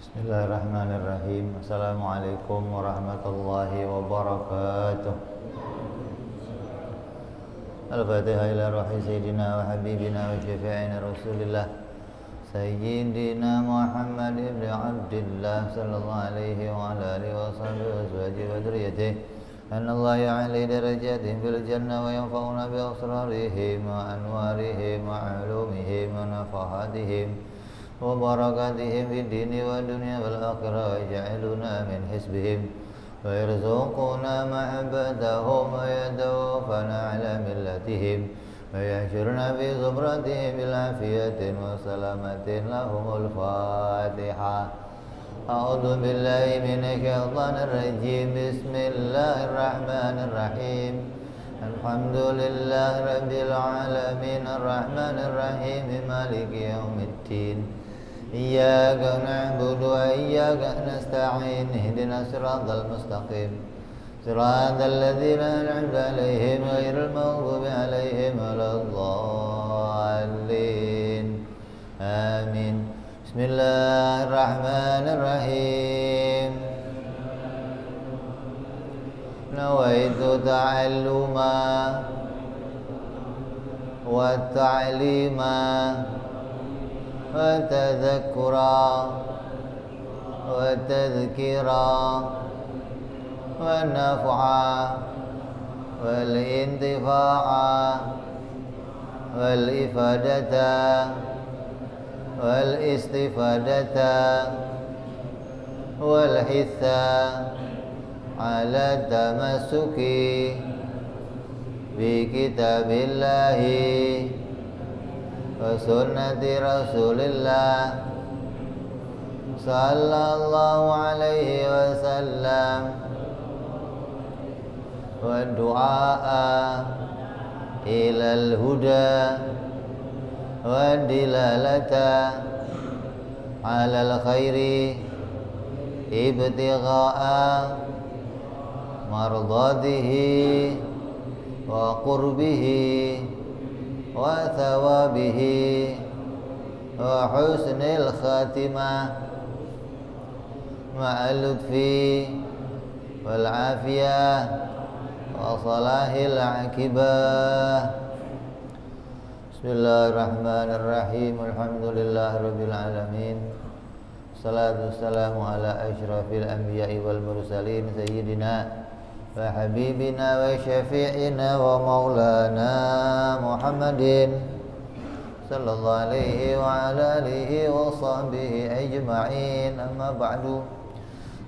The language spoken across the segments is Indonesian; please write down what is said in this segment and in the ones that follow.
Bismillahirrahmanirrahim. Assalamualaikum warahmatullahi wabarakatuh. Al-Fatihah ila ruhi sayyidina wa habibina wa syafi'ina Rasulillah Sayyidina Muhammad ibn Abdillah sallallahu alaihi wa ala alihi wa sahbihi wa azwajihi wa dhurriyyatihi anna Allah ya'ali darajatihim fil jannah wa yanfa'una bi asrarihim wa anwarihim wa ulumihim wa nafahatihim wa barakatihim fid dini wa dunya wal akhirah wa ja'aluna min hisbihim wa yarzuquna ma'abadahum wa yadawfana ala millatihim wa yahsyurna fi zumratihim bil afiyatin wa salamatin lahumul fatihah. A'udzu billahi minasy syaithanir rajim. Bismillahirrahmanirrahim. Alhamdulillahi rabbil alamin arrahmanir rahim maliki yaumiddin. Iyyaka na'budu wa iyyaka nasta'in ihdinas siratal mustaqim siratal ladzina an'amta 'alaihim ghairil maghdubi 'alaihim waladdallin. Amin. Bismillahirrahmanirrahim. Nawaitu ta'alluma wa ta'lima wa tadhakkura wa tadhkira wa naf'a wal intifa'a wal ifadata wal istifadata wal hitha ala tamassuki bi kitabillahi wa sunnati rasulillah sallallahu alaihi wasallam wa du'a ilal huda wa dilalata alal khairi ibtigha'a mardatihi wa qurbihi wa thawabihi wa husnil khatimah ma'al lutfi wal afiyah wa salahil akibah. Bismillahirrahmanirrahim. Alhamdulillahi rabbil alamin. Salatu wassalamu ala asyrafil anbiya'i wal mursalin sayyidina wa habibina wa syafi'ina wa maulana Muhammadin sallallahu alaihi wa ala alihi wa sahbihi ajma'in. Amma ba'du.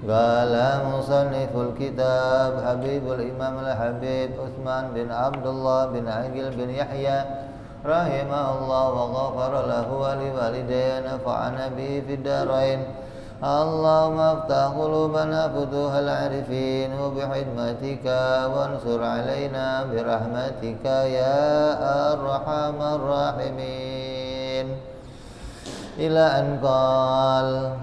Qala musanniful kitab Habibul Imam al-Habib Utsman bin Abdullah bin Aqil bin Yahya rahimahullah wa ghafara lahu wa liwalidayhi nafa'ana bihi fid darain. Allahumma aftah qulubana futuhal arifin wa bihidmatika wansur alaina birahmatika ya arhamar rahimin. Ila anqal.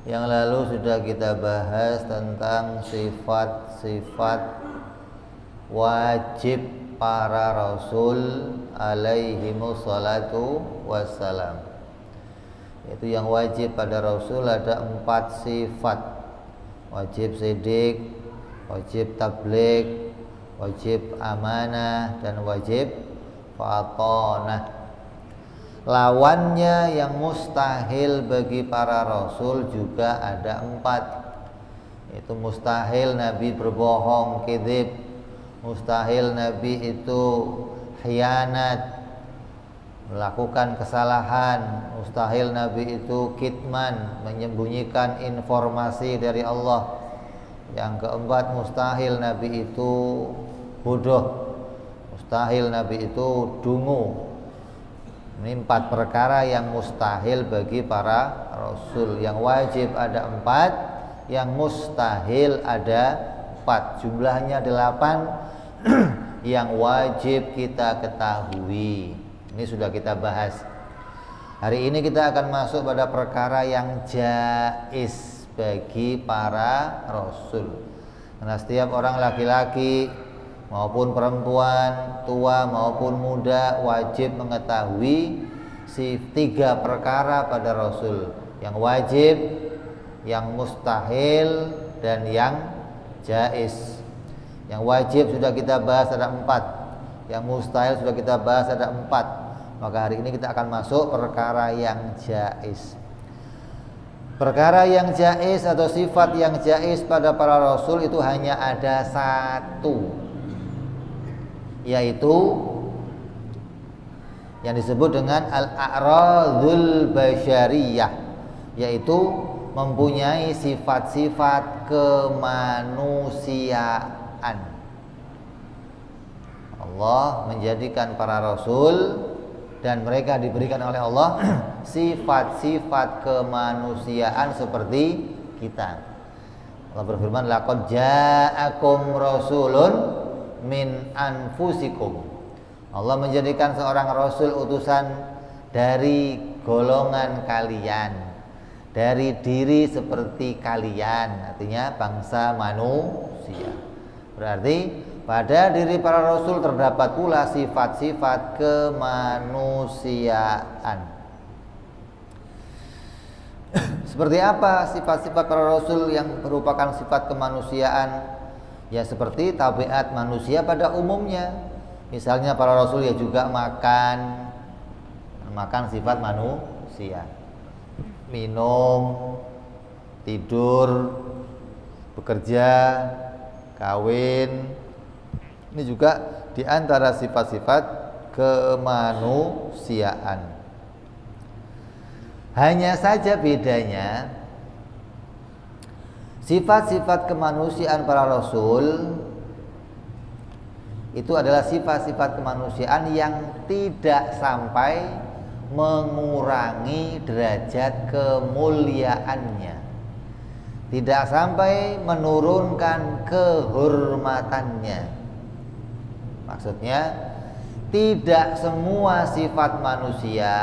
Yang lalu sudah kita bahas tentang sifat-sifat wajib para rasul alaihimus salatu wassalam. Itu yang wajib pada Rasul ada 4 sifat. Wajib sidik, wajib tabligh, wajib amanah, dan wajib fatonah. Lawannya yang mustahil bagi para Rasul juga ada 4. Itu mustahil Nabi berbohong, kedzib. Mustahil Nabi itu khianat, melakukan kesalahan. Mustahil Nabi itu kitman, menyembunyikan informasi dari Allah. Yang keempat, mustahil Nabi itu bodoh. Mustahil Nabi itu dungu. Ini 4 perkara yang mustahil bagi para rasul. Yang wajib ada 4, yang mustahil ada 4. Jumlahnya 8 yang wajib kita ketahui. Ini sudah kita bahas. Hari ini kita akan masuk pada perkara yang jaiz bagi para rasul. Karena setiap orang laki-laki maupun perempuan, tua maupun muda wajib mengetahui tiga perkara pada Rasul, yang wajib, yang mustahil, dan yang jaiz. Yang wajib sudah kita bahas ada 4, yang mustahil sudah kita bahas ada 4. Maka hari ini kita akan masuk perkara yang jaiz. Perkara yang jaiz atau sifat yang jaiz pada para Rasul itu hanya ada 1, yaitu yang disebut dengan al-a'radul basyariyah, yaitu mempunyai sifat-sifat kemanusiaan. Allah menjadikan para rasul dan mereka diberikan oleh Allah sifat-sifat kemanusiaan seperti kita. Allah berfirman, laqad ja'akum rasulun min anfusikum. Allah menjadikan seorang rasul utusan dari golongan kalian, dari diri seperti kalian, artinya bangsa manusia. Berarti pada diri para rasul terdapat pula sifat-sifat kemanusiaan. Seperti apa sifat-sifat para rasul yang merupakan sifat kemanusiaan? Ya seperti tabiat manusia pada umumnya. Misalnya para rasul ya juga makan sifat manusia, minum, tidur, bekerja, kawin. Ini juga di antara sifat-sifat kemanusiaan. Hanya saja bedanya, sifat-sifat kemanusiaan para rasul itu adalah sifat-sifat kemanusiaan yang tidak sampai mengurangi derajat kemuliaannya, tidak sampai menurunkan kehormatannya. Maksudnya, tidak semua sifat manusia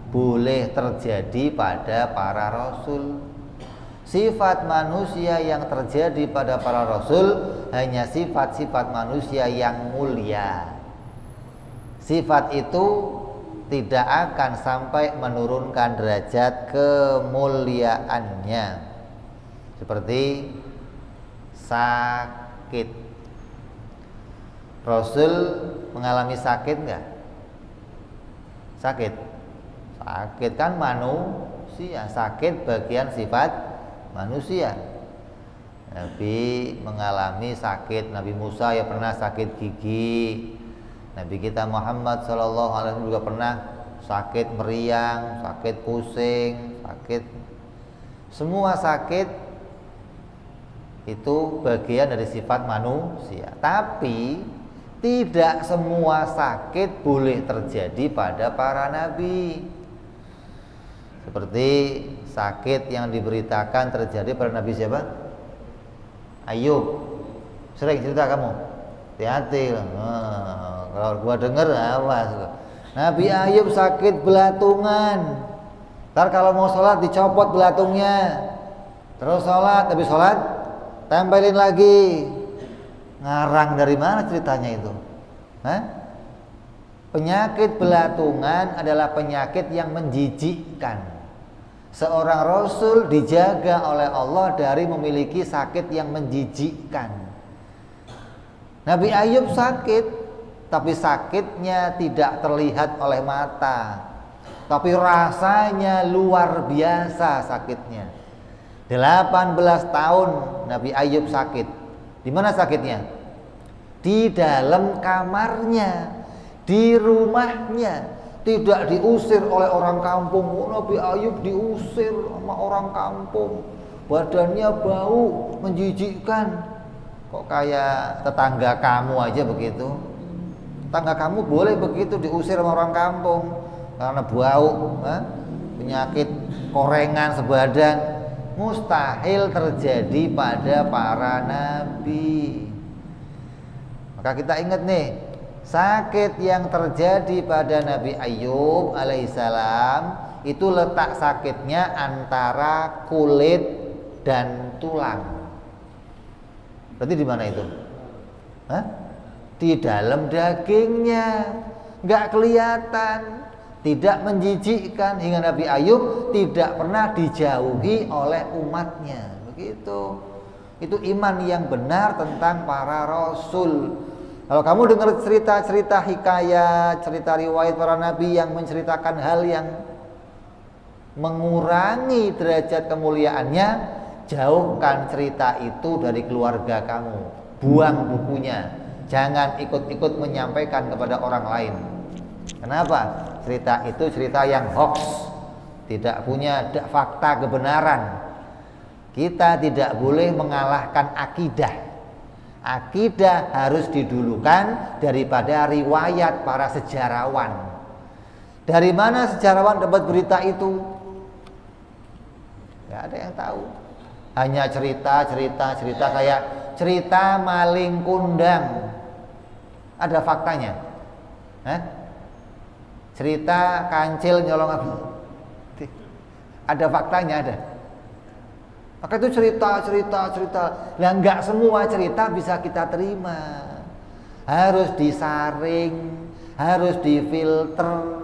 boleh terjadi pada para rasul. Sifat manusia yang terjadi pada para rasul hanya sifat-sifat manusia yang mulia. Sifat itu tidak akan sampai menurunkan derajat kemuliaannya. Seperti sakit. Rasul mengalami sakit enggak? Sakit. Sakit kan manusia, sakit bagian sifat manusia. Nabi mengalami sakit, Nabi Musa ya pernah sakit gigi, Nabi kita Muhammad SAW juga pernah sakit meriang, sakit pusing, sakit. Semua sakit itu bagian dari sifat manusia. Tapi tidak semua sakit boleh terjadi pada para nabi. Seperti sakit yang diberitakan terjadi pada Nabi siapa? Ayub. Sering cerita kamu? Hati-hati. Kalau gua dengar awas. Nabi Ayub sakit belatungan. Ntar kalau mau sholat dicopot belatungnya. Terus sholat, habis sholat tempelin lagi. Ngarang dari mana ceritanya itu? Penyakit belatungan adalah penyakit yang menjijikkan. Seorang rasul dijaga oleh Allah dari memiliki sakit yang menjijikkan. Nabi Ayub sakit, tapi sakitnya tidak terlihat oleh mata, tapi rasanya luar biasa sakitnya. 18 tahun Nabi Ayub sakit. Di mana sakitnya? Di dalam kamarnya, di rumahnya. Tidak diusir oleh orang kampung. Nabi Ayub diusir sama orang kampung. Badannya bau, menjijikkan. Kok kayak tetangga kamu aja begitu? Tetangga kamu boleh begitu diusir sama orang kampung karena bau, penyakit korengan sebadan. Mustahil terjadi pada para nabi. Maka kita ingat nih, sakit yang terjadi pada Nabi Ayub alaihissalam itu letak sakitnya antara kulit dan tulang. Berarti di mana itu? Di dalam dagingnya, nggak kelihatan. tidak menjijikkan, hingga Nabi Ayub tidak pernah dijauhi oleh umatnya. Begitu. Itu iman yang benar tentang para rasul. Kalau kamu dengar cerita-cerita hikayat, cerita riwayat para nabi yang menceritakan hal yang mengurangi derajat kemuliaannya, jauhkan cerita itu dari keluarga kamu. Buang bukunya. Jangan ikut-ikut menyampaikan kepada orang lain. Kenapa? Cerita itu cerita yang hoax, tidak punya fakta kebenaran. Kita tidak boleh mengalahkan akidah. Akidah harus didulukan daripada riwayat para sejarawan. Dari mana sejarawan dapat berita itu? Gak ada yang tahu. Hanya cerita kayak cerita maling kundang. Ada faktanya? Cerita kancil nyolong api. Ada faktanya, ada. Maka itu cerita. Lah enggak semua cerita bisa kita terima. Harus disaring, harus difilter.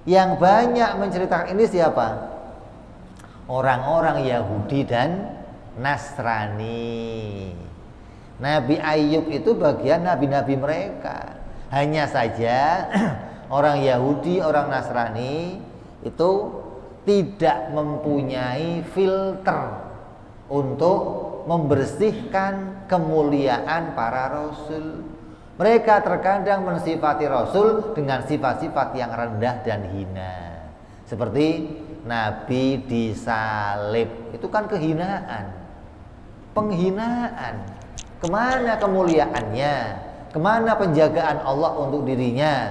Yang banyak menceritakan ini siapa? Orang-orang Yahudi dan Nasrani. Nabi Ayub itu bagian nabi-nabi mereka. Hanya saja orang Yahudi, orang Nasrani itu tidak mempunyai filter untuk membersihkan kemuliaan para rasul. Mereka terkadang mensifati rasul dengan sifat-sifat yang rendah dan hina. Seperti Nabi disalib, itu kan kehinaan, penghinaan. Kemana kemuliaannya? Kemana penjagaan Allah untuk dirinya?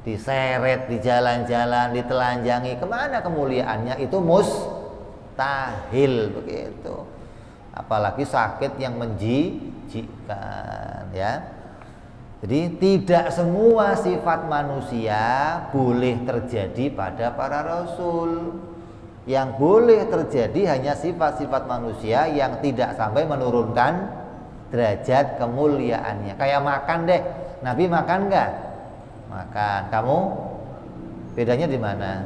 Diseret di jalan-jalan, ditelanjangi. Kemana kemuliaannya? Itu mustahil begitu. Apalagi sakit yang menjijikkan, ya. Jadi tidak semua sifat manusia boleh terjadi pada para rasul. Yang boleh terjadi hanya sifat-sifat manusia yang tidak sampai menurunkan derajat kemuliaannya. Kayak makan deh. Nabi makan enggak? Makan. Kamu bedanya di mana?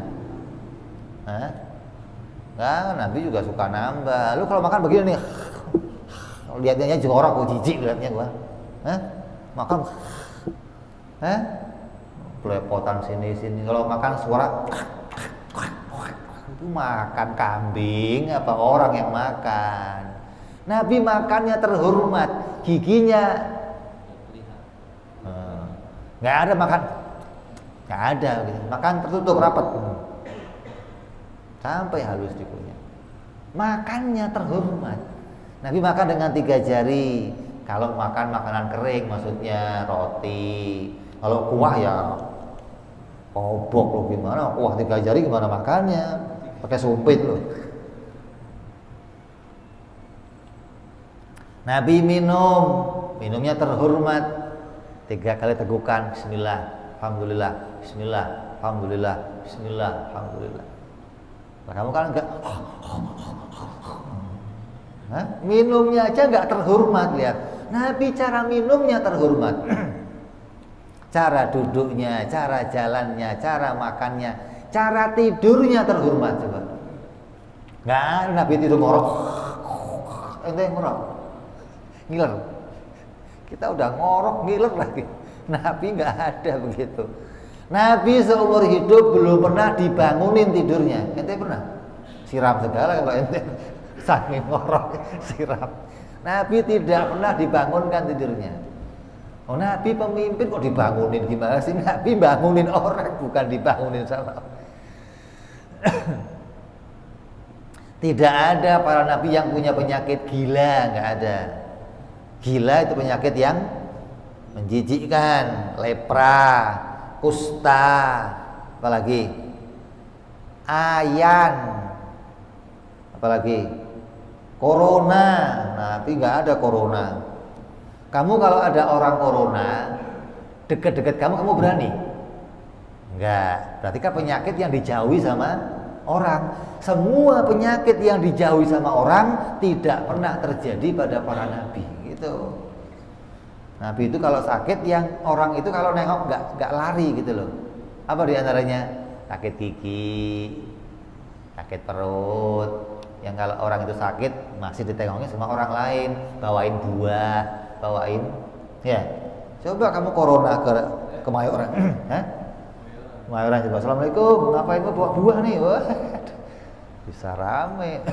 Enggak, Nabi juga suka nambah. Lu kalau makan begini nih, lihatnya jorok, jijik lihatnya gua. Makan, belepotan sini. Kalau makan suara, itu makan kambing apa orang yang makan? Nabi makannya terhormat, giginya nggak ada makan, nggak ada gitu. Makan tertutup rapat, sampai halus dikunyah. Makannya terhormat. Nabi makan dengan 3 jari. Kalau makan makanan kering, maksudnya roti. Kalau kuah ya obok loh, gimana? Kuah 3 jari gimana makannya? Pakai sumpit loh. Nabi minumnya terhormat. 3 kali tegukan, bismillah, alhamdulillah, bismillah, alhamdulillah, bismillah, alhamdulillah. Nah, kamu kan enggak, minumnya aja enggak terhormat, lihat. Nabi cara minumnya terhormat. Cara duduknya, cara jalannya, cara makannya, cara tidurnya terhormat coba. Enggak, Nabi tidur ngorok. Ente ngorok. Ngiler. Kita udah ngorok ngiler lagi. Nabi enggak ada begitu. Nabi seumur hidup belum pernah dibangunin tidurnya. Ente pernah? Siram segala kalau ente saking ngorok siram. Nabi tidak pernah dibangunkan tidurnya. Oh, Nabi pemimpin kok dibangunin, gimana sih? Nabi bangunin orang, bukan dibangunin sama. Tidak ada para nabi yang punya penyakit gila, nggak ada. Gila itu penyakit yang menjijikkan, lepra, kusta, apalagi ayan, apalagi corona. Nabi nggak ada corona. Kamu kalau ada orang corona deket-deket kamu berani? Enggak. Berarti kan penyakit yang dijauhi sama orang. Semua penyakit yang dijauhi sama orang tidak pernah terjadi pada para nabi. Gitu. Nabi itu kalau sakit, yang orang itu kalau nengok nggak lari gitu loh. Apa di antaranya? Sakit gigi, sakit perut. Yang kalau orang itu sakit masih ditengoknya sama orang lain, bawain buah, bawain ya. Coba kamu corona ke Kemayoran. Hah? Kemayoran coba. Assalamualaikum, ngapain bawa buah nih? Wah, bisa rame.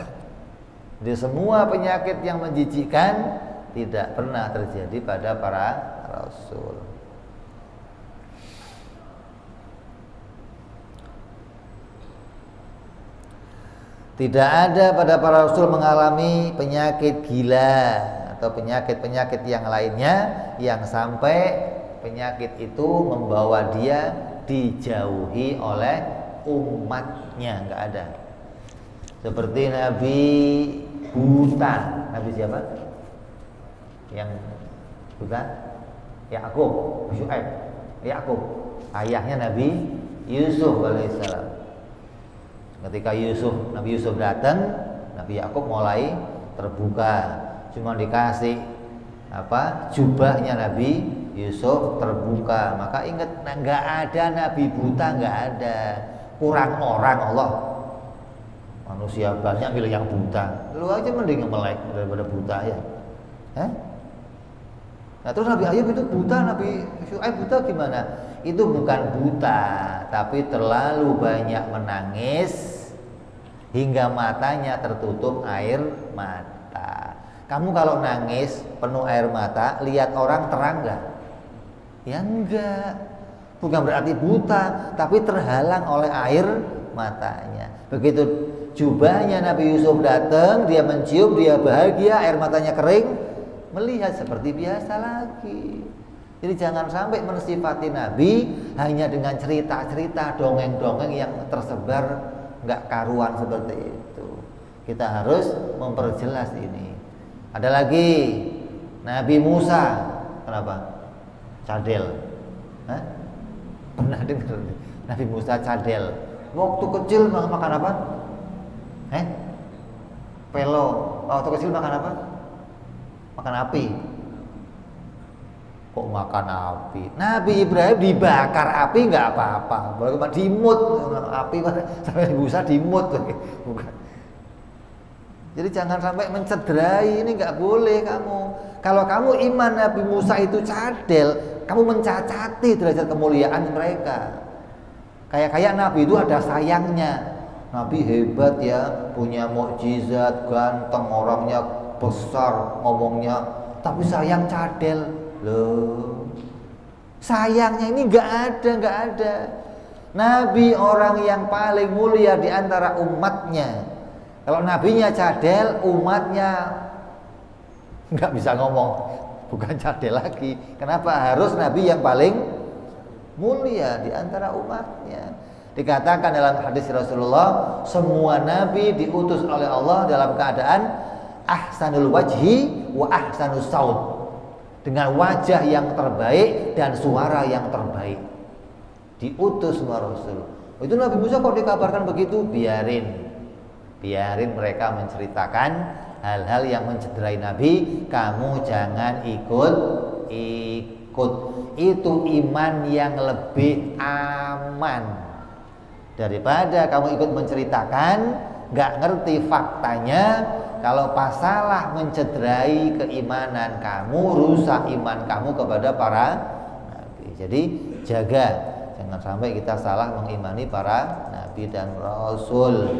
Di semua penyakit yang menjijikkan tidak pernah terjadi pada para rasul. Tidak ada pada para rasul mengalami penyakit gila atau penyakit-penyakit yang lainnya yang sampai penyakit itu membawa dia dijauhi oleh umatnya, enggak ada. Seperti Nabi buta. Nabi siapa? Yang buta? Yakub, Syuaib. Yakub, ayahnya Nabi Yusuf alaihissalam. Ketika Nabi Yusuf datang, Nabi Yakub mulai terbuka. Cuma dikasih jubahnya Nabi Yusuf terbuka. Maka ingat, nggak ada Nabi buta, nggak ada. Kurang orang Allah. Manusia banyak pilih yang buta. Lu aja mending melek daripada buta ya. Nah terus Nabi Ayub itu buta, Nabi Syuaib buta gimana? Itu bukan buta, tapi terlalu banyak menangis hingga matanya tertutup air mata. Kamu kalau nangis penuh air mata, lihat orang terang nggak? Ya enggak. Bukan berarti buta, tapi terhalang oleh air matanya. Begitu jubahnya Nabi Yusuf datang, dia mencium, dia bahagia, air matanya kering, melihat seperti biasa lagi. Jadi jangan sampai mensifati Nabi hanya dengan cerita-cerita, dongeng-dongeng yang tersebar nggak karuan seperti itu. Kita harus memperjelas ini. Ada lagi Nabi Musa, kenapa? Cadel. Hah? Pernah dengar Nabi Musa cadel? Waktu kecil makan apa? Pelo. Waktu kecil makan apa? Makan api. Kok makan api? Nabi Ibrahim dibakar api nggak apa-apa, boleh cuma dimut api sampai Musa dimut, bukan. Jadi jangan sampai mencederai, ini nggak boleh kamu. Kalau kamu iman Nabi Musa itu cadel, kamu mencacati derajat kemuliaan mereka. Kayak Nabi itu ada sayangnya. Nabi hebat ya, punya mukjizat, ganteng, orangnya besar, ngomongnya, tapi sayang cadel. Loh, sayangnya ini nggak ada. Nabi orang yang paling mulia di antara umatnya. Kalau nabinya cadel, umatnya nggak bisa ngomong, bukan cadel lagi. Kenapa harus nabi yang paling mulia di antara umatnya? Dikatakan dalam hadis Rasulullah, semua nabi diutus oleh Allah dalam keadaan ahsanul wajhi wa ahsanus saut, dengan wajah yang terbaik dan suara yang terbaik. Diutus semua rasul. Itu Nabi Musa kok dikabarkan begitu, biarin mereka menceritakan hal-hal yang mencederai Nabi, kamu jangan ikut. Itu iman yang lebih aman daripada kamu ikut menceritakan, nggak ngerti faktanya. Kalau pas salah mencederai keimanan kamu, rusak iman kamu kepada para nabi. Jadi jaga, jangan sampai kita salah mengimani para nabi dan rasul.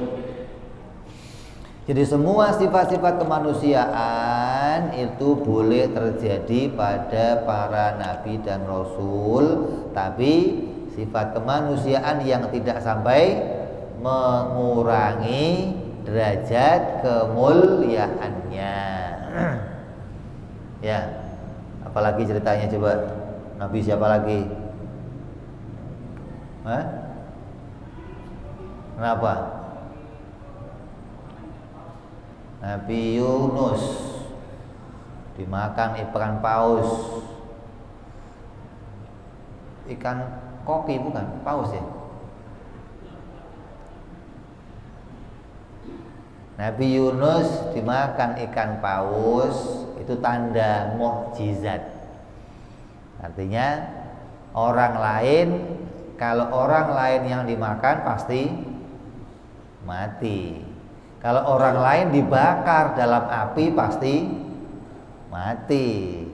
Jadi semua sifat-sifat kemanusiaan itu boleh terjadi pada para nabi dan rasul, tapi sifat kemanusiaan yang tidak sampai mengurangi derajat kemuliaannya. Ya, apalagi ceritanya coba? Nabi siapa lagi? Kenapa? Nabi Yunus dimakan ikan paus. Ikan koki bukan, paus ya. Nabi Yunus dimakan ikan paus, itu tanda mukjizat. Artinya orang lain Kalau orang lain yang dimakan pasti mati. Kalau orang lain dibakar dalam api pasti mati.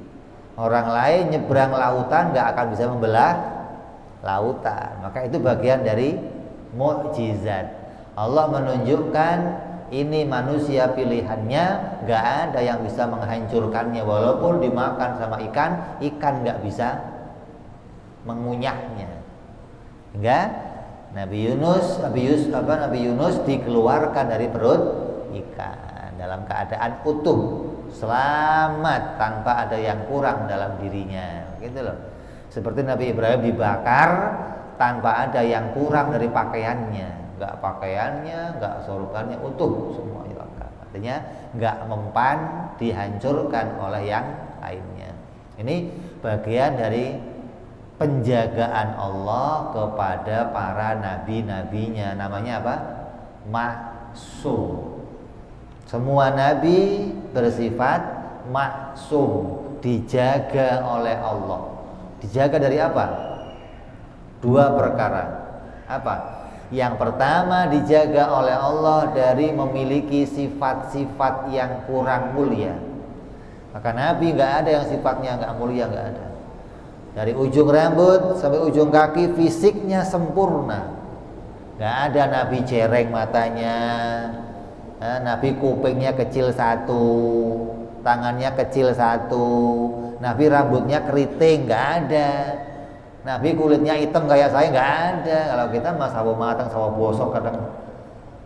Orang lain nyebrang lautan nggak akan bisa membelah lautan. Maka itu bagian dari mukjizat. Allah menunjukkan ini manusia pilihannya, nggak ada yang bisa menghancurkannya. Walaupun dimakan sama ikan, ikan nggak bisa mengunyahnya. Enggak? Nabi Yunus dikeluarkan dari perut ikan dalam keadaan utuh, selamat tanpa ada yang kurang dalam dirinya, gitu loh. Seperti Nabi Ibrahim dibakar tanpa ada yang kurang dari pakaiannya, enggak sorbannya utuh semua dibakar. Artinya enggak mempan, dihancurkan oleh yang lainnya. Ini bagian dari penjagaan Allah kepada para nabi-nabinya. Namanya apa? Maksum. Semua nabi bersifat maksum, dijaga oleh Allah. Dijaga dari apa? Dua perkara. Apa? Yang pertama, dijaga oleh Allah dari memiliki sifat-sifat yang kurang mulia. Maka nabi nggak ada yang sifatnya nggak mulia, nggak ada. Dari ujung rambut sampai ujung kaki fisiknya sempurna. Gak ada nabi cereng matanya, nabi kupingnya kecil satu, tangannya kecil satu, nabi rambutnya keriting, gak ada. Nabi kulitnya hitam kayak saya, gak ada. Kalau kita mah sawo matang, sawo bosok kadang.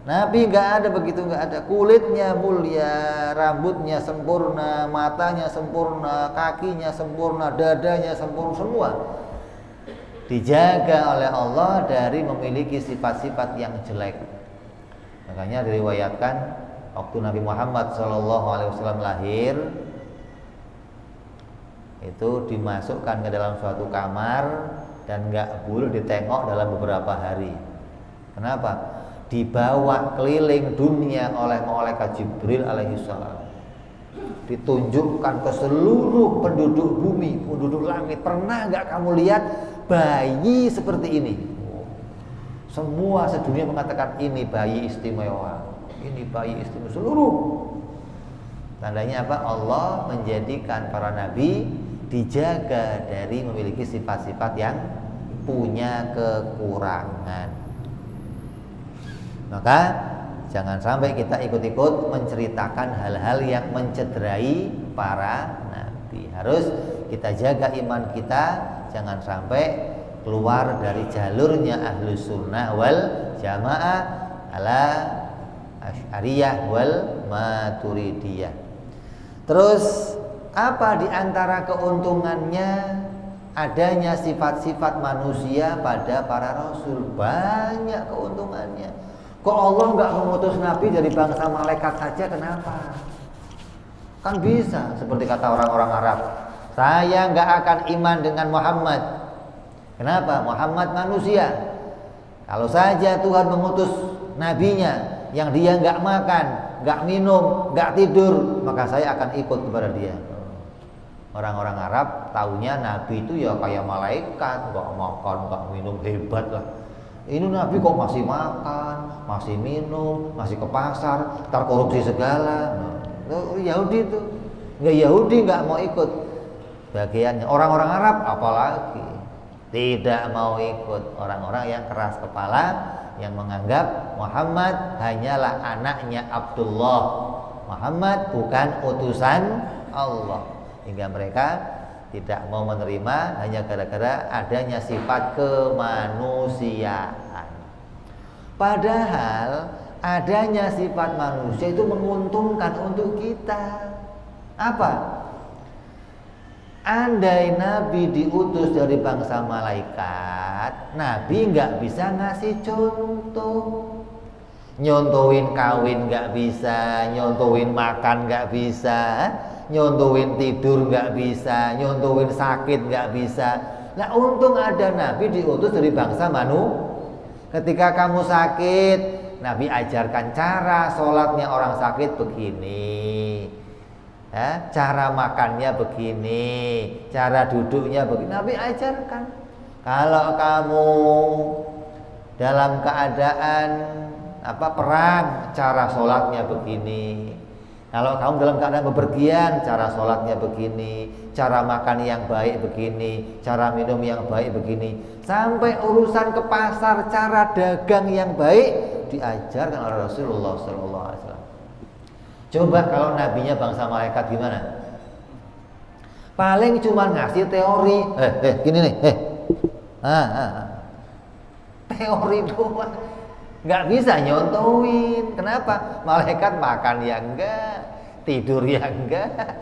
Nabi nggak ada begitu, nggak ada. Kulitnya mulia, rambutnya sempurna, matanya sempurna, kakinya sempurna, dadanya sempurna, semua dijaga oleh Allah dari memiliki sifat-sifat yang jelek. Makanya diriwayatkan waktu Nabi Muhammad SAW lahir, itu dimasukkan ke dalam suatu kamar dan nggak boleh ditengok dalam beberapa hari. Kenapa? Dibawa keliling dunia oleh malaikat Jibril alaihissalam, ditunjukkan ke seluruh penduduk bumi, penduduk langit. Pernah nggak kamu lihat bayi seperti ini? Semua sedunia mengatakan ini bayi istimewa, ini bayi istimewa. Seluruh tandanya apa? Allah menjadikan para nabi dijaga dari memiliki sifat-sifat yang punya kekurangan. Maka jangan sampai kita ikut-ikut menceritakan hal-hal yang mencederai para nabi. Harus kita jaga iman kita, jangan sampai keluar dari jalurnya Ahlus Sunnah wal Jamaah ala Asy'ariyah wal Maturidiyah. Terus apa di antara keuntungannya adanya sifat-sifat manusia pada para rasul? Banyak keuntungannya. Kok Allah nggak mengutus nabi dari bangsa malaikat saja? Kenapa? Kan bisa, seperti kata orang-orang Arab, saya nggak akan iman dengan Muhammad. Kenapa? Muhammad manusia. Kalau saja Tuhan mengutus nabinya yang dia nggak makan, nggak minum, nggak tidur, maka saya akan ikut kepada dia. Orang-orang Arab taunya nabi itu ya kayak malaikat, nggak makan, nggak minum, hebat lah. Ini nabi kok masih makan, masih minum, masih ke pasar, ntar korupsi segala. Yahudi itu, nggak Yahudi nggak mau ikut bagiannya. Orang-orang Arab apalagi tidak mau ikut. Orang-orang yang keras kepala, yang menganggap Muhammad hanyalah anaknya Abdullah. Muhammad bukan utusan Allah, hingga mereka tidak mau menerima hanya gara-gara adanya sifat kemanusiaan. Padahal adanya sifat manusia itu menguntungkan untuk kita. Apa? Andai Nabi diutus dari bangsa malaikat, Nabi nggak bisa ngasih contoh. Nyontohin kawin nggak bisa, nyontohin makan nggak bisa, nyontohin tidur nggak bisa, nyontohin sakit nggak bisa. Nah, untung ada Nabi diutus dari bangsa manusia. Ketika kamu sakit, Nabi ajarkan cara sholatnya orang sakit begini, cara makannya begini, cara duduknya begini. Nabi ajarkan. Kalau kamu dalam keadaan perang, cara sholatnya begini. Kalau kamu dalam keadaan bepergian, cara sholatnya begini, cara makan yang baik begini, cara minum yang baik begini. Sampai urusan ke pasar, cara dagang yang baik diajarkan oleh Rasulullah SAW. Coba kalau nabinya bangsa malaikat gimana? Paling cuma ngasih teori. Gini nih, teori doang. Nggak bisa nyontoin. Kenapa? Malaikat makan ya enggak, tidur ya enggak,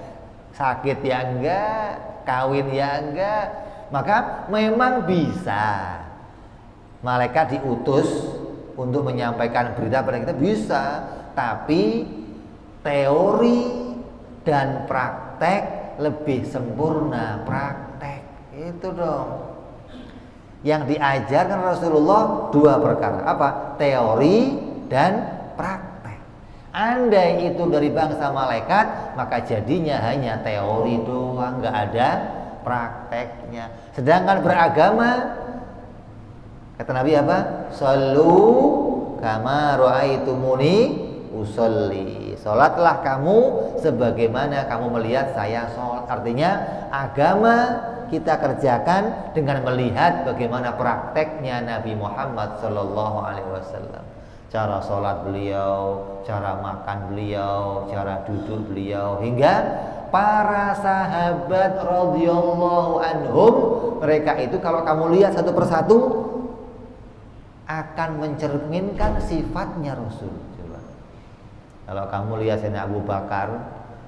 sakit ya enggak, kawin ya enggak. Maka memang bisa malaikat diutus untuk menyampaikan berita pada kita, bisa. Tapi teori dan praktek lebih sempurna praktek. Itu dong yang diajarkan Rasulullah, dua perkara. Apa? Teori dan praktek. Andai itu dari bangsa malaikat, maka jadinya hanya teori doang, nggak ada prakteknya. Sedangkan beragama, kata Nabi apa? Shallu kama ra'aitumuni usolli. Salatlah kamu sebagaimana kamu melihat saya sholat. Artinya agama kita kerjakan dengan melihat bagaimana prakteknya Nabi Muhammad SAW. Cara sholat beliau, cara makan beliau, cara duduk beliau, hingga para sahabat radhiyallahu anhum, mereka itu kalau kamu lihat satu persatu akan mencerminkan sifatnya Rasul. Coba. Kalau kamu lihat Sayyidina Abu Bakar,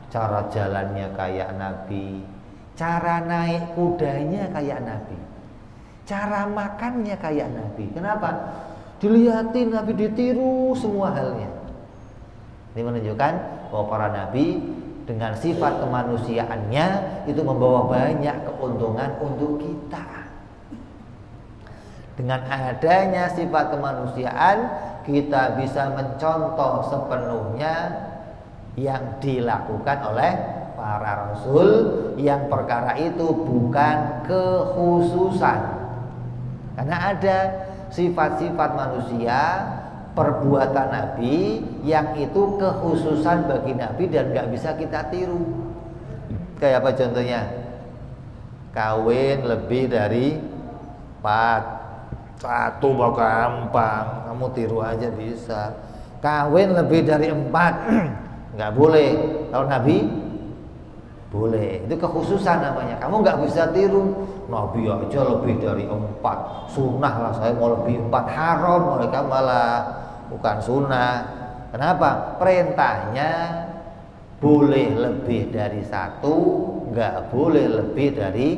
cara jalannya kayak Nabi, cara naik kudanya kayak Nabi, cara makannya kayak Nabi. Kenapa? Dilihatin Nabi, ditiru semua halnya. Ini menunjukkan bahwa para nabi dengan sifat kemanusiaannya itu membawa banyak keuntungan untuk kita. Dengan adanya sifat kemanusiaan, kita bisa mencontoh sepenuhnya yang dilakukan oleh para rasul, yang perkara itu bukan kekhususan. Karena ada sifat-sifat manusia, perbuatan Nabi yang itu kekhususan bagi Nabi dan gak bisa kita tiru. Kayak apa contohnya? Kawin lebih dari 4. Satu mau gampang, kamu tiru aja bisa. Kawin lebih dari 4 nggak boleh. Kalau Nabi boleh. Itu kekhususan namanya. Kamu nggak bisa tiru. Nabi aja lebih dari 4. Sunnah lah, saya mau lebih 4. Haram, mereka malah bukan sunnah. Kenapa? Perintahnya boleh lebih dari 1, nggak boleh lebih dari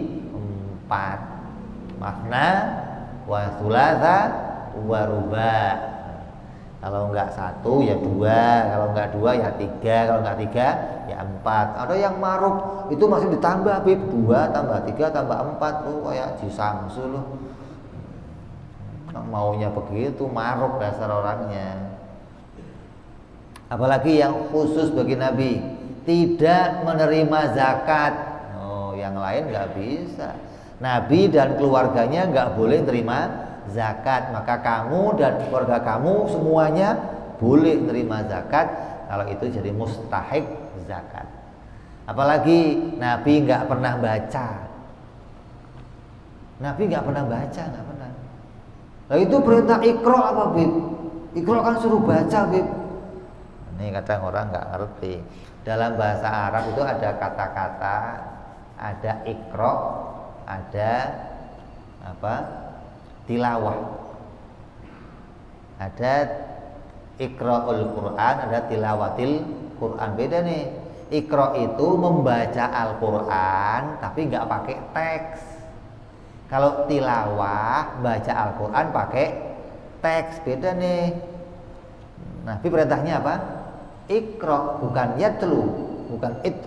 4. Makna wa thulatha wa ruba'. Kalau enggak 1 ya 2, kalau enggak 2 ya 3, kalau enggak 3 ya 4. Ada yang maruk itu masih ditambah, Bib, 2 tambah 3 tambah 4. Tuh kayak Ji Samsu loh. Maunya begitu, maruk dasar orangnya. Apalagi yang khusus bagi Nabi, tidak menerima zakat. Oh, yang lain enggak bisa. Nabi dan keluarganya nggak boleh terima zakat, maka kamu dan keluarga kamu semuanya boleh terima zakat kalau itu jadi mustahik zakat. Apalagi Nabi nggak pernah baca. Nabi nggak pernah baca, nggak pernah. Nah itu perintah Iqra apa, Bib? Iqra kan suruh baca, Bib. Ini kadang orang nggak ngerti. Dalam bahasa Arab itu ada kata-kata, ada Iqra, ada tilawah, ada iqra'ul Quran, ada tilawatil Quran. Beda nih. Iqra itu membaca Al-Quran tapi nggak pakai teks. Kalau tilawah baca Al-Quran pakai teks, beda nih. Nabi perintahnya apa? Iqra, bukan yatlu, bukan it.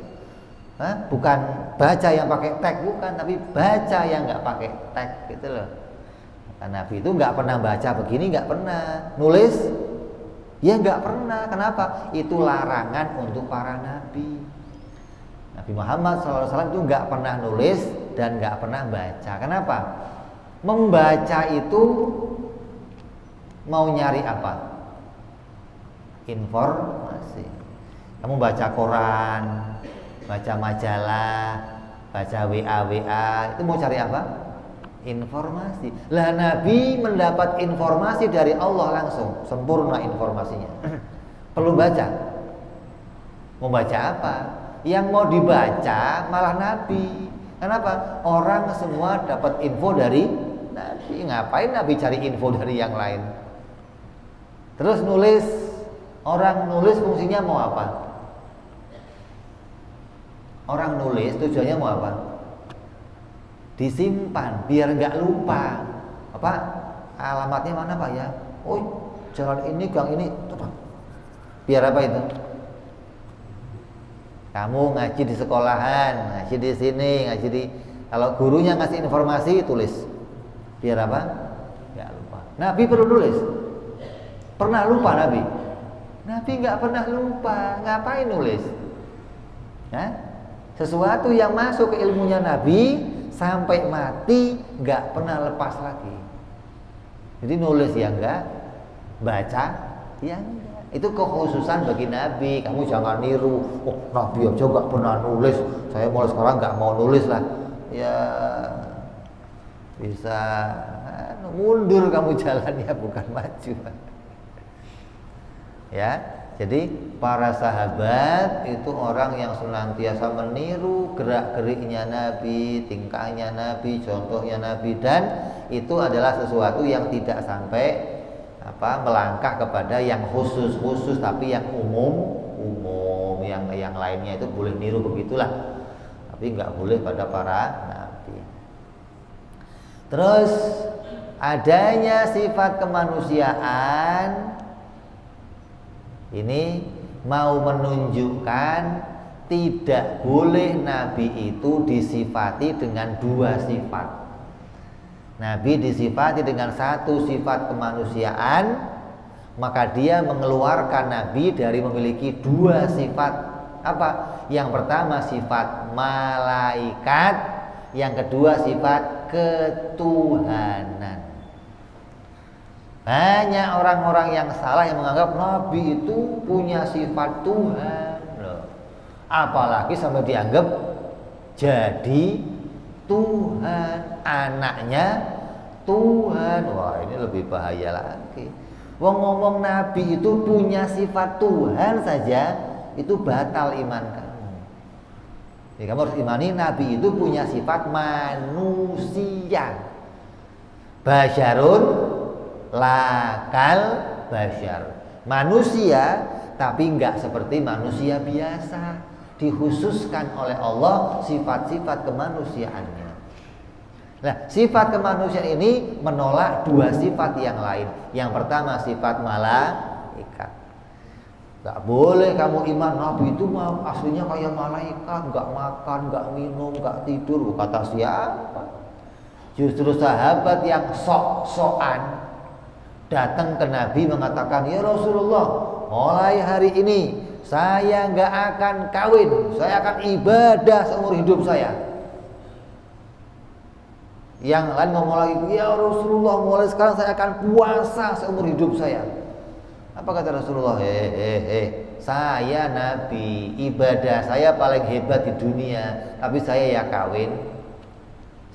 Bukan baca yang pakai teks, bukan, tapi baca yang nggak pakai teks gitu loh. Karena Nabi itu nggak pernah baca begini, nggak pernah nulis, ya nggak pernah. Kenapa? Itu larangan untuk para nabi. Nabi Muhammad SAW itu nggak pernah nulis dan nggak pernah baca. Kenapa? Membaca itu mau nyari apa? Informasi. Kamu baca koran, baca majalah, baca WA, itu mau cari apa? Informasi. Lah Nabi mendapat informasi dari Allah langsung, sempurna informasinya. Perlu baca. Mau baca apa? Yang mau dibaca malah Nabi. Kenapa? Orang semua dapat info dari Nabi. Ngapain Nabi cari info dari yang lain? Terus nulis. Orang nulis fungsinya mau apa? Orang nulis tujuannya mau apa? Disimpan biar nggak lupa. Apa? Alamatnya mana Pak ya? Oh, jalan ini, gang ini. Coba. Biar apa itu? Kamu ngaji di sekolahan, ngaji di sini, ngaji di. Kalau gurunya ngasih informasi tulis. Biar apa? Nggak lupa. Nabi perlu tulis. Pernah lupa Nabi? Nabi nggak pernah lupa. Ngapain nulis? Ya? Sesuatu yang masuk ke ilmunya Nabi sampai mati nggak pernah lepas lagi. Jadi nulis ya enggak, baca ya enggak. Itu kekhususan bagi Nabi. Kamu jangan niru. Oh, Nabi aja nggak pernah nulis. Saya mulai sekarang nggak mau nulis lah. Ya bisa mundur kamu jalannya, bukan maju. Ya, jadi para sahabat itu orang yang senantiasa meniru gerak-geriknya Nabi, tingkahnya Nabi, contohnya Nabi, dan itu adalah sesuatu yang tidak sampai melangkah kepada yang khusus, tapi yang umum, yang lainnya itu boleh niru begitulah, tapi nggak boleh pada para Nabi. Terus adanya sifat kemanusiaan ini mau menunjukkan tidak boleh Nabi itu disifati dengan dua sifat. Nabi disifati dengan satu sifat kemanusiaan, maka dia mengeluarkan Nabi dari memiliki dua sifat. Apa? Yang pertama sifat malaikat, yang kedua sifat ketuhanan. Banyak orang-orang yang salah yang menganggap Nabi itu punya sifat Tuhan loh. Apalagi sampai dianggap jadi Tuhan, anaknya Tuhan. Wah, ini lebih bahaya lagi. Wong ngomong Nabi itu punya sifat Tuhan saja, itu batal iman kamu. Jadi kamu harus imani Nabi itu punya sifat manusia. Basyarun lakal basyar, manusia tapi enggak seperti manusia biasa, dikhususkan oleh Allah sifat-sifat kemanusiaannya. Nah, sifat kemanusiaan ini menolak dua sifat yang lain. Yang pertama sifat malaikat. Enggak boleh kamu iman Nabi itu aslinya kayak malaikat, enggak makan, enggak minum, enggak tidur. Kata siapa? Justru sahabat yang sok-sokan datang ke Nabi mengatakan, ya Rasulullah, mulai hari ini saya nggak akan kawin, saya akan ibadah seumur hidup saya. Yang lain ngomong lagi, ya Rasulullah, mulai sekarang saya akan puasa seumur hidup saya. Apa kata Rasulullah? Saya Nabi, ibadah saya paling hebat di dunia, tapi saya ya kawin,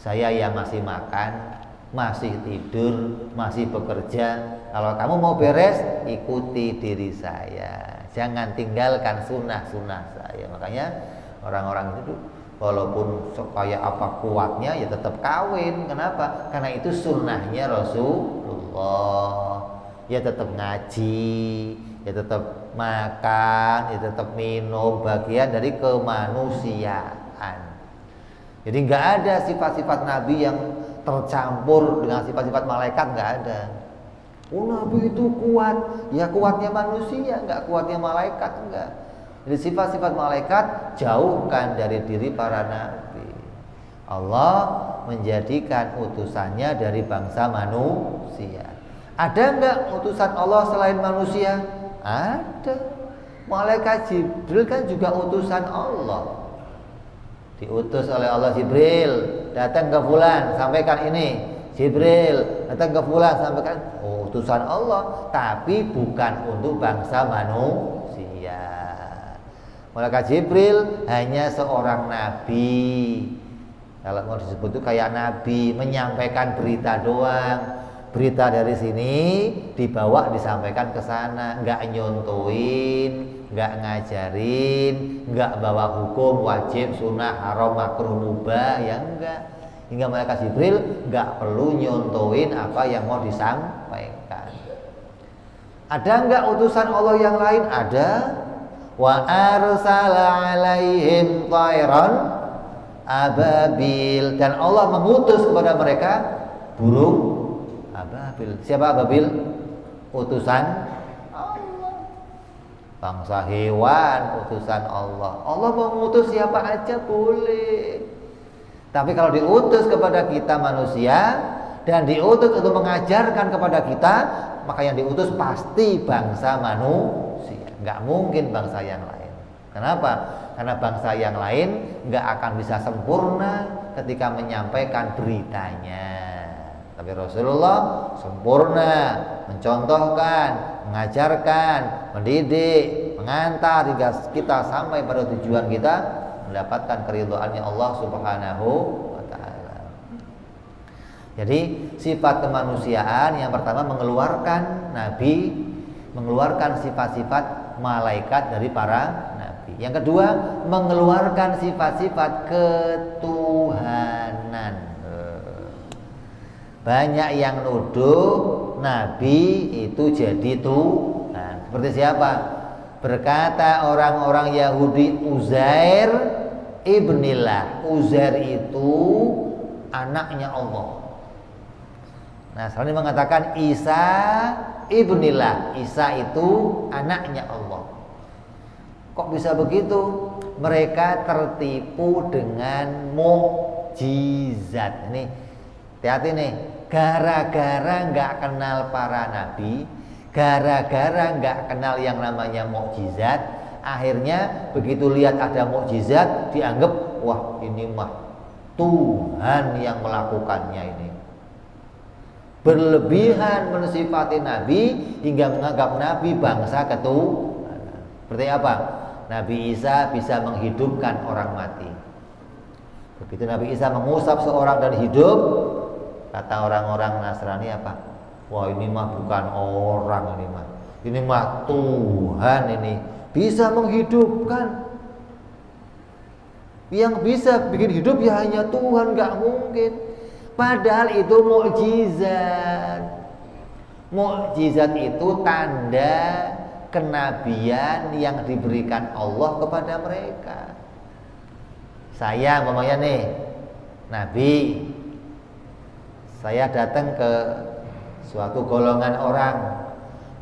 saya ya masih makan, masih tidur, masih bekerja. Kalau kamu mau beres, ikuti diri saya, jangan tinggalkan sunnah-sunnah saya. Makanya orang-orang itu walaupun supaya apa kuatnya ya tetap kawin. Kenapa? Karena itu sunnahnya Rasulullah. Ya tetap ngaji, ya tetap makan, ya tetap minum, bagian dari kemanusiaan. Jadi nggak ada sifat-sifat Nabi yang tercampur dengan sifat-sifat malaikat, nggak ada. Oh, Nabi itu kuat, ya kuatnya manusia, nggak kuatnya malaikat, enggak. Jadi sifat-sifat malaikat jauhkan dari diri para nabi. Allah menjadikan utusannya dari bangsa manusia. Ada enggak utusan Allah selain manusia? Ada. Malaikat Jibril kan juga utusan Allah. Diutus oleh Allah, Jibril datang ke fulan, sampaikan ini. Jibril datang ke fulan sampaikan, oh utusan Allah, tapi bukan untuk bangsa manusia. Malaikat Jibril hanya seorang nabi. Kalau mau disebut itu kayak nabi, menyampaikan berita doang. Berita dari sini dibawa disampaikan ke sana, nggak nyontoin, nggak ngajarin, nggak bawa hukum wajib, sunnah, haram, makruh, mubah, ya enggak. Hingga malaikat Jibril nggak perlu nyontoin apa yang mau disampaikan. Ada nggak utusan Allah yang lain? Ada. Wa arsala alaihim thairan ababil, dan Allah mengutus kepada mereka burung ababil. Siapa ababil? Utusan Allah. Bangsa hewan utusan Allah. Allah mau mengutus siapa aja boleh. Tapi kalau diutus kepada kita manusia dan diutus untuk mengajarkan kepada kita, maka yang diutus pasti bangsa manusia. Nggak mungkin bangsa yang lain. Kenapa? Karena bangsa yang lain nggak akan bisa sempurna ketika menyampaikan beritanya. Tapi Rasulullah sempurna, mencontohkan, mengajarkan, mendidik, mengantar hingga kita sampai pada tujuan kita, mendapatkan keridhaannya Allah Subhanahu wa taala. Jadi sifat kemanusiaan yang pertama mengeluarkan nabi, mengeluarkan sifat-sifat malaikat dari para nabi. Yang kedua, mengeluarkan sifat-sifat ketuhanan. Banyak yang nuduh nabi itu jadi Tuhan. Seperti siapa? Berkata orang-orang Yahudi, Uzair ibnillah. Uzair itu anaknya Allah. Nah, Nasrani mengatakan Isa ibnillah. Isa itu anaknya Allah. Kok bisa begitu? Mereka tertipu dengan mukjizat. Ini hati-hati nih. Gara-gara nggak kenal para nabi, gara-gara nggak kenal yang namanya mukjizat, akhirnya begitu lihat ada mukjizat dianggap wah ini mah Tuhan yang melakukannya ini. Berlebihan mensifati nabi hingga menganggap nabi bangsa ketuhanan. Seperti apa? Nabi Isa bisa menghidupkan orang mati. Begitu Nabi Isa mengusap seorang dan hidup, kata orang-orang Nasrani apa? Wah ini mah bukan orang ini mah Tuhan ini bisa menghidupkan. Yang bisa bikin hidup ya hanya Tuhan, nggak mungkin. Padahal itu mukjizat. Mukjizat itu tanda kenabian yang diberikan Allah kepada mereka. Saya umpamanya nih nabi, saya datang ke suatu golongan orang,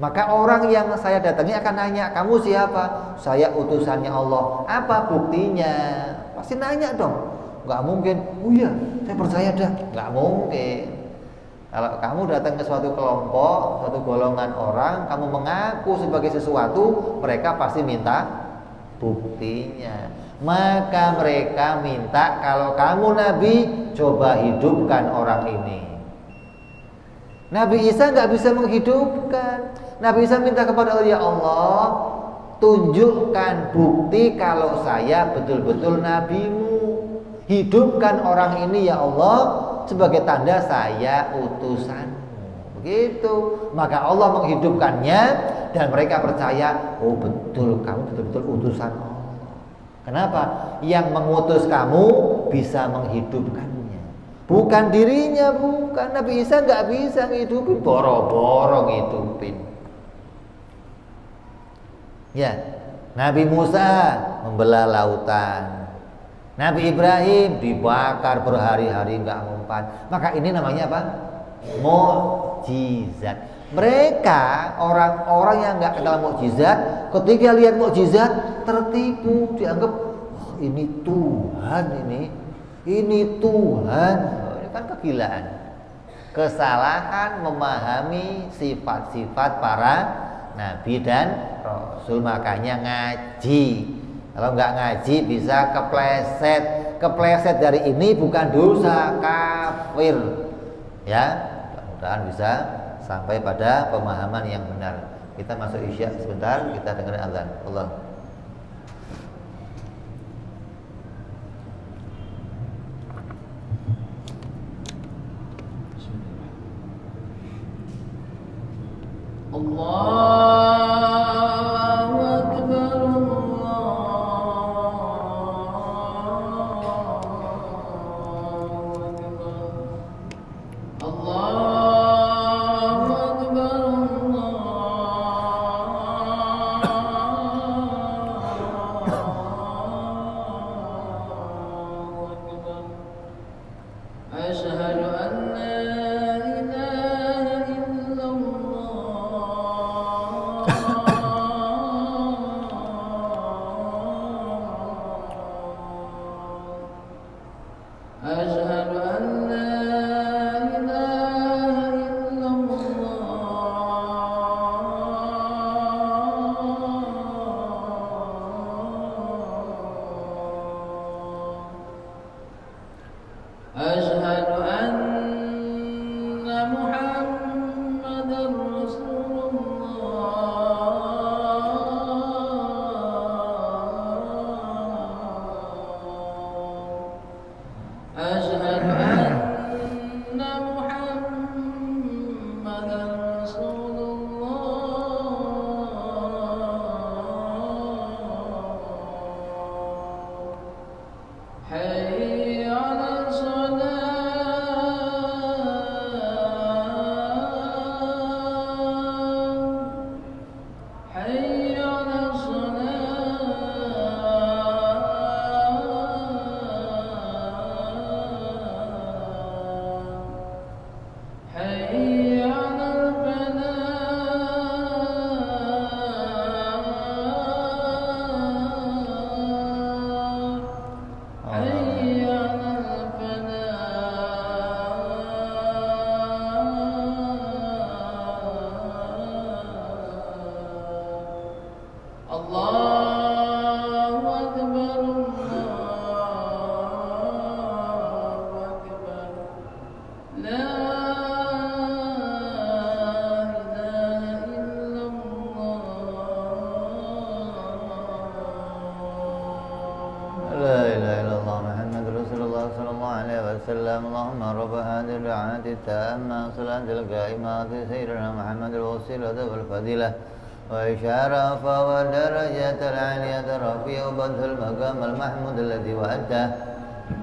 maka orang yang saya datangi akan nanya, kamu siapa? Saya utusannya Allah. Apa buktinya? Pasti nanya dong. Gak mungkin, oh iya saya percaya dah. Gak mungkin. Kalau kamu datang ke suatu kelompok, suatu golongan orang, kamu mengaku sebagai sesuatu, mereka pasti minta buktinya. Maka mereka minta, kalau kamu nabi, coba hidupkan orang ini. Nabi Isa nggak bisa menghidupkan. Nabi Isa minta kepada Allah, ya Allah, tunjukkan bukti kalau saya betul-betul nabimu. Hidupkan orang ini ya Allah sebagai tanda saya utusanmu. Begitu. Maka Allah menghidupkannya dan mereka percaya, oh betul kamu betul-betul utusan Allah. Kenapa? Yang mengutus kamu bisa menghidupkannya. Bukan dirinya, bukan. Nabi Isa nggak bisa ngidupin, boro-boro ngidupin. Ya, Nabi Musa membelah lautan. Nabi Ibrahim dibakar berhari-hari nggak mempan. Maka ini namanya apa? Mukjizat. Mereka orang-orang yang nggak kenal mukjizat, ketika lihat mukjizat tertipu, dianggap oh, ini Tuhan ini Tuhan. Oh, ini kan kegilaan. Kesalahan memahami sifat-sifat para nabi dan rasul, makanya ngaji. Kalau nggak ngaji bisa kepleset. Kepleset dari ini bukan dosa, kafir. Ya, mudah-mudahan bisa sampai pada pemahaman yang benar. Kita masuk Isya sebentar, kita dengar azan. Allah. Allahu Akbar, Allahu Akbar. Asyhadu an la ilaha illallah. Asyhadu an la ilaha illallah. Asyhadu anna Muhammadar Rasulullah. Asyhadu anna Muhammadar Rasulullah. Hayya 'alas salat, hayya 'alas salat, hayya 'alal falah, hayya 'alal falah. Allahu Akbar, Allahu Akbar. La ilaha illallah. La ilaha illallah Muhammadur Rasulullah sallallahu alaihi wasallam. Allahumma rabb hadhihi al-du'ati tamma salatil qa'imati sayyidina Muhammadil wasilata wal fadilah wa isyarafa wa darajatal 'aliyata rafi'a badhul maqam al-mahmud alladhi wa'adta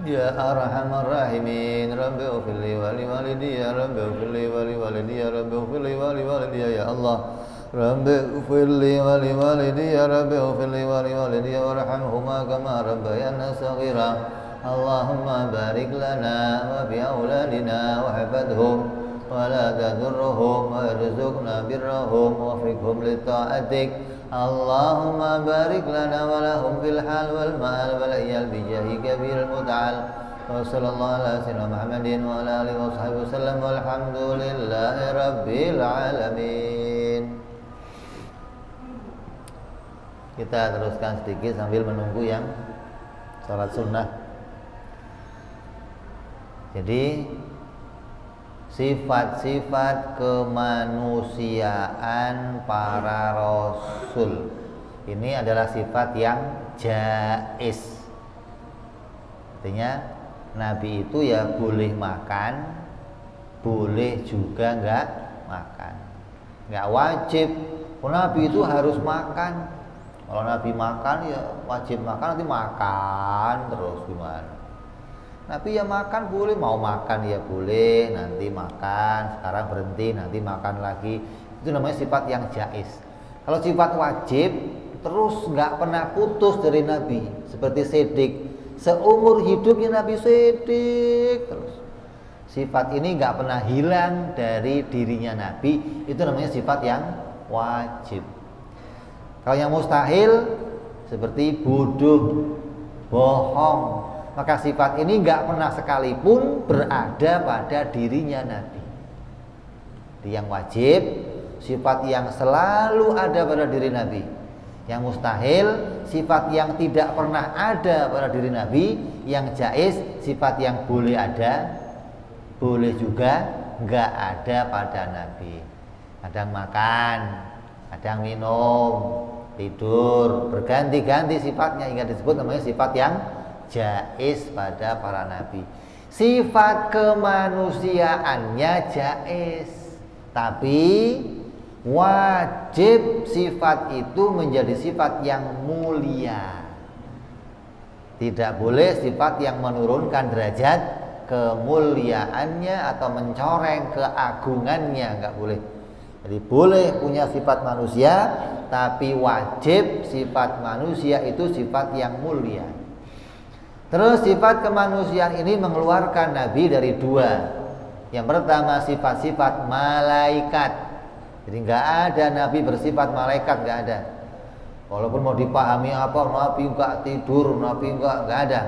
ya arhamar rahimin. Rabbi ighfirli wa li walidi ya Rabbi ighfirli wa li walidi ya Rabbi ighfirli wa li walidi ya Allah. Rabbi ighfirli wa li walidi ya Rabbi ighfirli wa li walidi warhamhuma kama rabbayana shaghira. Allahumma barik lana wa bi auladina wa hafadhum wa la tadurruhum wa irzuqna birrahum wa fiqhum li ta'atik. Allahumma barik lana wa lahum fil hal wal mal wal iyal bi jahi kabiril muta'al. Wa sallallahu ala sayyidina Muhammadin wa ala alihi wa sahbihi wasallam walhamdulillahi rabbil alamin. Kita teruskan sedikit sambil menunggu yang salat sunnah. Jadi sifat-sifat kemanusiaan para rasul ini adalah sifat yang jaiz. Artinya Nabi itu ya boleh makan, boleh juga enggak makan. Enggak wajib. Nabi itu harus makan. Kalau Nabi makan ya wajib makan, nanti makan terus gimana? Nabi ya makan boleh, mau makan ya boleh, nanti makan, sekarang berhenti, nanti makan lagi. Itu namanya sifat yang jaiz. Kalau sifat wajib terus nggak pernah putus dari Nabi, seperti Siddiq, seumur hidupnya Nabi Siddiq terus. Sifat ini nggak pernah hilang dari dirinya Nabi, itu namanya sifat yang wajib. Kalau yang mustahil seperti bodoh, bohong, maka sifat ini nggak pernah sekalipun berada pada dirinya Nabi. Yang wajib, sifat yang selalu ada pada diri Nabi. Yang mustahil, sifat yang tidak pernah ada pada diri Nabi. Yang jaiz, sifat yang boleh ada, boleh juga nggak ada pada Nabi. Kadang makan, kadang minum, tidur, berganti-ganti sifatnya hingga disebut namanya sifat yang jaiz pada para Nabi. Sifat kemanusiaannya jaiz, tapi wajib sifat itu menjadi sifat yang mulia. Tidak boleh sifat yang menurunkan derajat kemuliaannya atau mencoreng keagungannya, enggak boleh. Jadi boleh punya sifat manusia, tapi wajib sifat manusia itu sifat yang mulia. Terus sifat kemanusiaan ini mengeluarkan Nabi dari dua. Yang pertama sifat-sifat malaikat. Jadi enggak ada Nabi bersifat malaikat, enggak ada. Walaupun mau dipahami apa, Nabi enggak tidur, Nabi enggak ada.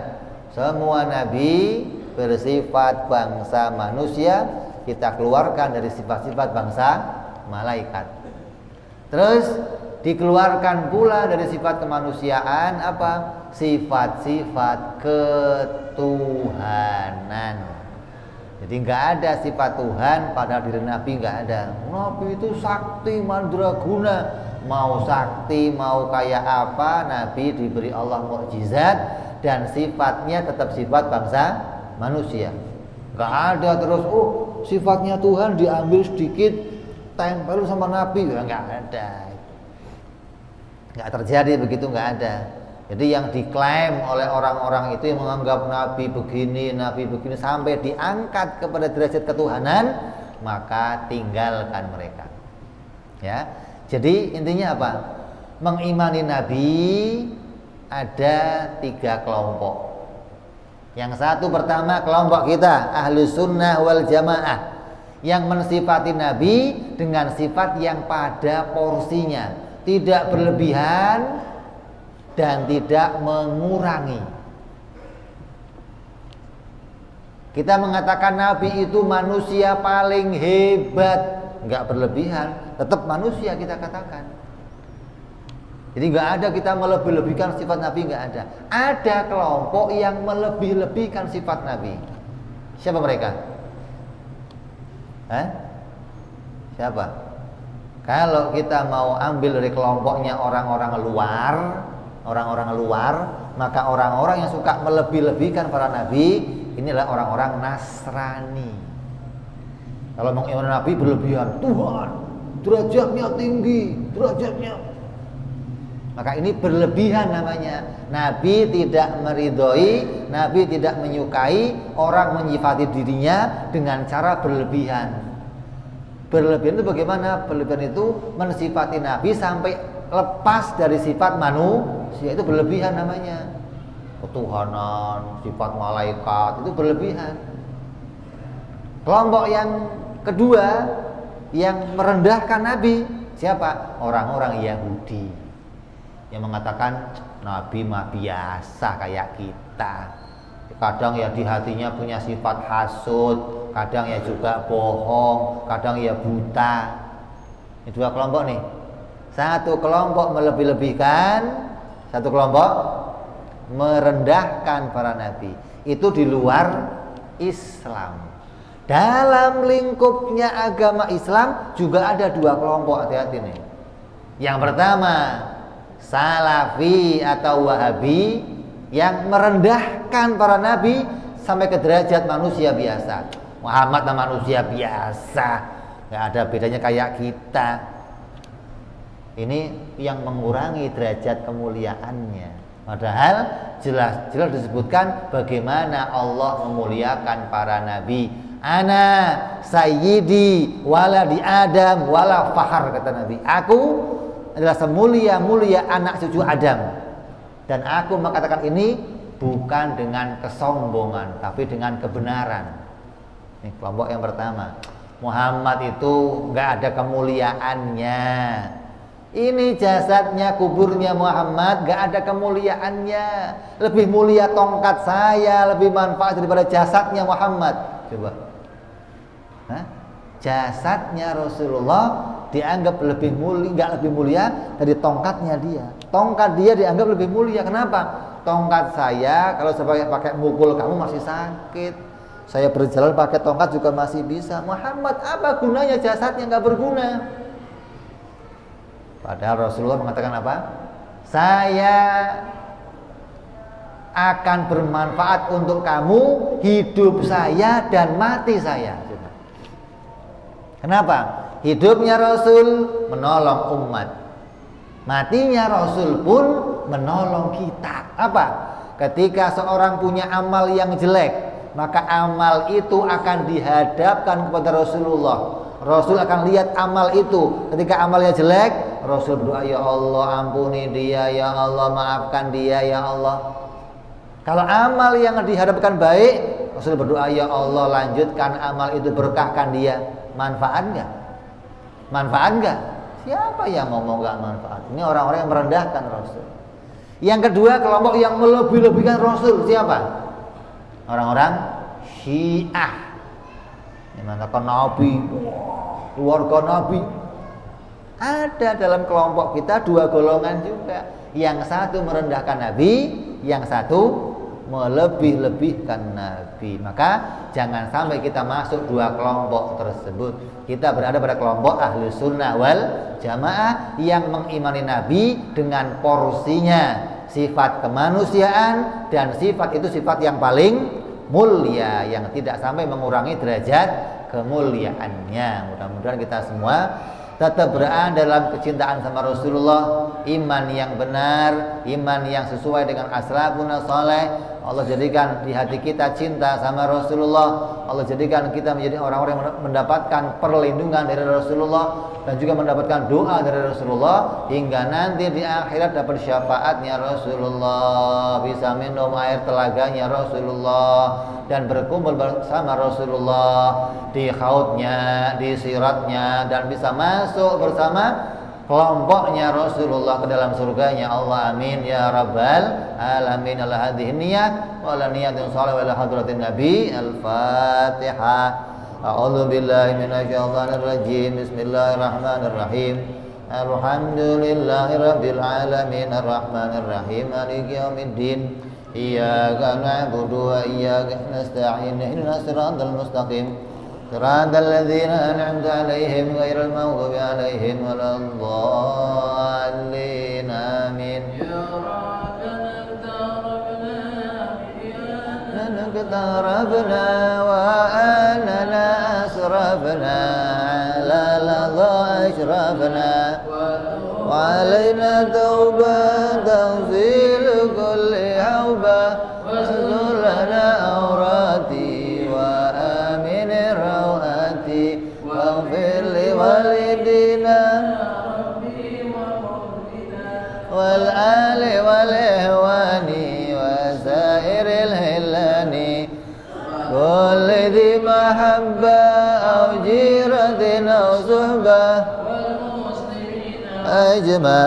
Semua Nabi bersifat bangsa manusia, kita keluarkan dari sifat-sifat bangsa malaikat. Terus dikeluarkan pula dari sifat kemanusiaan apa? Sifat-sifat ketuhanan. Jadi enggak ada sifat Tuhan pada diri Nabi, enggak ada. Nabi itu sakti mandraguna. Mau sakti, mau kayak apa, Nabi diberi Allah mukjizat dan sifatnya tetap sifat bangsa manusia. Enggak ada terus sifatnya Tuhan diambil sedikit tempel sama Nabi, enggak ada. Enggak terjadi begitu, enggak ada. Jadi yang diklaim oleh orang-orang itu yang menganggap Nabi begini sampai diangkat kepada derajat ketuhanan, maka tinggalkan mereka. Ya. Jadi intinya apa? Mengimani Nabi ada 3 kelompok. Yang satu pertama kelompok kita Ahlus Sunnah wal Jamaah, yang mensifati Nabi dengan sifat yang pada porsinya, tidak berlebihan dan tidak mengurangi. Kita mengatakan Nabi itu manusia paling hebat, enggak berlebihan, tetap manusia kita katakan. Jadi enggak ada kita melebih-lebihkan sifat Nabi, enggak ada. Ada kelompok yang melebih-lebihkan sifat Nabi. Siapa mereka? Siapa? Kalau kita mau ambil dari kelompoknya orang-orang luar, maka orang-orang yang suka melebih-lebihkan para nabi inilah orang-orang Nasrani. Kalau mengimani Nabi berlebihan, Tuhan derajatnya tinggi, maka ini berlebihan namanya. Nabi tidak meridhoi, Nabi tidak menyukai orang menyifati dirinya dengan cara berlebihan. Berlebihan itu bagaimana? Berlebihan itu mensifati Nabi sampai lepas dari sifat manusia, itu berlebihan namanya. Ketuhanan, sifat malaikat, itu berlebihan. Kelompok yang kedua yang merendahkan Nabi, siapa? Orang-orang Yahudi yang mengatakan Nabi mah biasa kayak kita. Kadang ya di hatinya punya sifat hasud, kadang ya juga bohong, kadang ya buta. Ini 2 kelompok nih. Satu kelompok melebih-lebihkan, satu kelompok merendahkan para nabi. Itu di luar Islam. Dalam lingkupnya agama Islam juga ada 2 kelompok, hati-hati nih. Yang pertama Salafi atau Wahabi yang merendahkan para nabi sampai ke derajat manusia biasa. Muhammad manusia biasa, nggak ada bedanya kayak kita. Ini yang mengurangi derajat kemuliaannya. Padahal jelas-jelas disebutkan bagaimana Allah memuliakan para nabi. Ana sayyidi waladi Adam wala fakhar, kata Nabi. Aku adalah semulia-mulia anak cucu Adam, dan aku mengatakan ini bukan dengan kesombongan tapi dengan kebenaran. Ini kelompok yang pertama. Muhammad itu nggak ada kemuliaannya. Ini jasadnya, kuburnya Muhammad, nggak ada kemuliaannya. Lebih mulia tongkat saya, lebih manfaat daripada jasadnya Muhammad. Coba. Jasadnya Rasulullah dianggap lebih mulia, nggak lebih mulia dari tongkatnya dia. Tongkat dia dianggap lebih mulia. Kenapa? Tongkat saya kalau saya pakai mukul kamu masih sakit. Saya berjalan pakai tongkat juga masih bisa. Muhammad, apa gunanya jasadnya nggak berguna? Padahal Rasulullah mengatakan apa? Saya akan bermanfaat untuk kamu, hidup saya dan mati saya. Kenapa? Hidupnya Rasul menolong umat, matinya Rasul pun menolong kita. Apa? Ketika seorang punya amal yang jelek, maka amal itu akan dihadapkan kepada Rasulullah. Rasul akan lihat amal itu. Ketika amalnya jelek, Rasul berdoa, ya Allah ampuni dia, ya Allah maafkan dia, ya Allah. Kalau amal yang dihadapkan baik, Rasul berdoa, ya Allah lanjutkan amal itu, berkahkan dia. Manfaat enggak? Manfaat enggak? Siapa yang ngomong enggak manfaat? Ini orang-orang yang merendahkan Rasul. Yang kedua, kelompok yang melebih-lebihkan Rasul, siapa? Orang-orang Syiah. Yang mengatakan Nabi, keluarga Nabi. Ada dalam kelompok kita dua golongan juga. Yang satu merendahkan Nabi, yang satu melebih-lebihkan Nabi. Maka jangan sampai kita masuk dua kelompok tersebut. Kita berada pada kelompok ahli sunnah wal jamaah yang mengimani Nabi dengan porsinya, sifat kemanusiaan, dan sifat itu sifat yang paling mulia, yang tidak sampai mengurangi derajat kemuliaannya. Mudah-mudahan kita semua tetap berada dalam kecintaan sama Rasulullah, iman yang benar, iman yang sesuai dengan aslafun saleh. Allah jadikan di hati kita cinta sama Rasulullah. Allah jadikan kita menjadi orang-orang yang mendapatkan perlindungan dari Rasulullah dan juga mendapatkan doa dari Rasulullah, hingga nanti di akhirat dapat syafaatnya Rasulullah, bisa minum air telaganya Rasulullah, dan berkumpul bersama Rasulullah di khautnya, di siratnya, dan bisa masuk bersama kelompoknya Rasulullah ke dalam surganya Allah. Amin ya rabbal alamin. Ala hadhihi niyyah wa ala niyatin shalih wa ala hadratin nabi. Al-Fatihah. A'udzu billahi minasyaitonir rajim. Bismillahirrahmanirrahim. Alhamdulillahi rabbil alamin arrahmanir rahim maliki yaumiddin. Iyyaka na'budu wa iyyaka nasta'in. Ihdinas siratal mustaqim. صراط الذين أنعمت عليهم غير المغضوب عليهم ولا الضالين آمين. اقتربنا وأننا أسرفنا على لظى أشرفنا وعلينا توبة تغسل كل حوبة واستر لنا أوراتي واغفر لوالدينا والآل والإخوان وسائر الهلان كل ذي محبة أو جيرة أو صحبة أجمع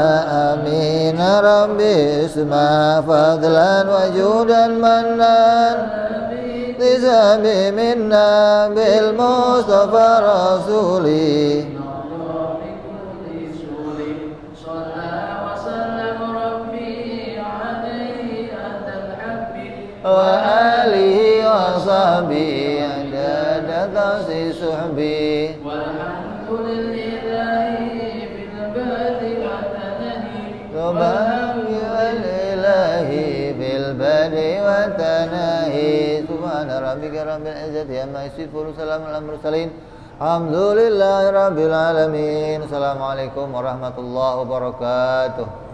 آمين ربي اسمع فضلا وجودا منان تسامي منا بالمصطفى رسولي وآله وصحبه عدد تأسيس صحبي والحمد لله بالبدء والتنهي بالبدء والتناهي سبحان ربك رب العزة عما يصفون وسلام على المرسلين الحمد لله رب العالمين. Assalamualaikum warahmatullahi wabarakatuh.